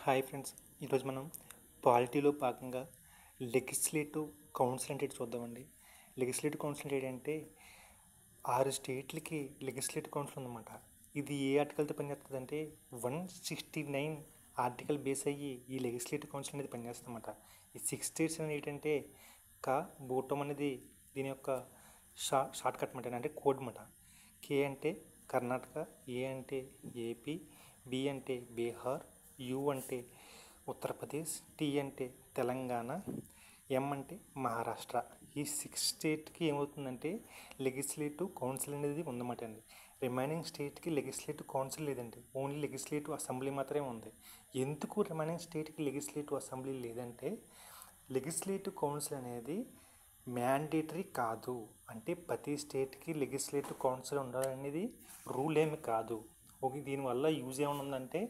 Hi friends, ఈరోజు మనం పాలిటీలో భాగంగా లెగిస్లేటివ్ కౌన్సిల్ అంటే ఏంటో చూద్దామండి. లెగిస్లేటివ్ కౌన్సిల్ ఏంటంటే 6 స్టేట్లకి లెగిస్లేటివ్ కౌన్సిల్ ఉందన్నమాట. ఇది ఏ ఆర్టికల్తో పనిచేస్తుందంటే 169 ఆర్టికల్ బేస్ అయ్యి ఈ లెగిస్లేటివ్ కౌన్సిల్ అనేది పనిచేస్తుందన్నమాట. ఈ 6 స్టేట్స్ అనేది ఏంటంటే బోటం అనేది దీని యొక్క షార్ట్ కట్ అనమాట, అంటే కోడ్ అనమాట. కే అంటే కర్ణాటక, ఏ అంటే ఏపీ, బి అంటే బీహార్, యు అంటే ఉత్తరప్రదేశ్, టీ అంటే తెలంగాణ, ఎం అంటే మహారాష్ట్ర. ఈ 6 స్టేట్కి ఏమవుతుందంటే లెగిస్లేటివ్ కౌన్సిల్ అనేది ఉందన్నమాట అండి. రిమైనింగ్ స్టేట్కి లెగిస్లేటివ్ కౌన్సిల్ లేదండి, ఓన్లీ లెగిస్లేటివ్ అసెంబ్లీ మాత్రమే ఉంది. ఎందుకు రిమైనింగ్ స్టేట్కి లెగిస్లేటివ్ అసెంబ్లీ లేదంటే లెగిస్లేటివ్ కౌన్సిల్ అనేది మ్యాండేటరీ కాదు. అంటే ప్రతి స్టేట్కి లెగిస్లేటివ్ కౌన్సిల్ ఉండాలనేది రూల్ ఏమి కాదు. ఓకే, దీనివల్ల యూజ్ ఏమైనా ఉందంటే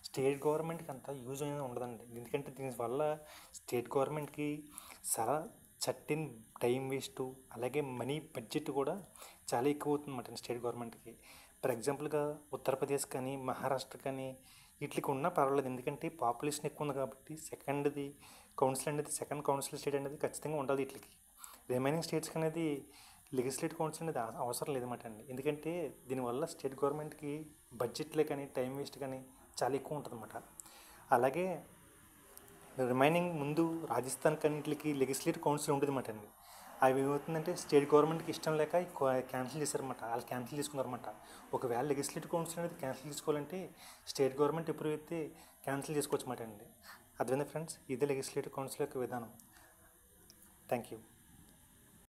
స్టేట్ గవర్నమెంట్కి అంత యూజ్ అనేది ఉండదండి. ఎందుకంటే దీనివల్ల స్టేట్ గవర్నమెంట్కి చాలా సర్టెన్ టైం వేస్ట్, అలాగే మనీ బడ్జెట్ కూడా చాలా ఎక్కువ అవుతుంది అన్నమాట స్టేట్ గవర్నమెంట్కి. ఫర్ ఎగ్జాంపుల్గా ఉత్తరప్రదేశ్ కానీ మహారాష్ట్ర కానీ వీటికి ఉన్నా పర్వాలేదు, ఎందుకంటే పాపులేషన్ ఎక్కువ ఉంది కాబట్టి సెకండ్ కౌన్సిల్ స్టేట్ అనేది ఖచ్చితంగా ఉండాలి వీటికి. రిమైనింగ్ స్టేట్స్కి అనేది లెగిస్లేటివ్ కౌన్సిల్ అనేది అవసరం లేదన్నమాట అండి. ఎందుకంటే దీనివల్ల స్టేట్ గవర్నమెంట్కి బడ్జెట్లే కానీ టైం వేస్ట్ కానీ చాలా ఎక్కువ ఉంటుందన్నమాట. అలాగే రిమైనింగ్ ముందు రాజస్థాన్ కన్నింటికి లెగిస్లేటివ్ కౌన్సిల్ ఉండేదన్నమాట అండి. అవి ఏమవుతుందంటే స్టేట్ గవర్నమెంట్కి ఇష్టం లేక క్యాన్సిల్ చేశారన్నమాట. వాళ్ళు క్యాన్సిల్ చేసుకున్నారన్నమాట. ఒకవేళ లెగిస్లేటివ్ కౌన్సిల్ అనేది క్యాన్సిల్ చేసుకోవాలంటే స్టేట్ గవర్నమెంట్ ఎప్పుడు అయితే క్యాన్సిల్ చేసుకోవచ్చు అన్నమాట అండి. అర్థమైందా ఫ్రెండ్స్? ఇదే లెగిస్లేటివ్ కౌన్సిల్ యొక్క విధానం. Thank you.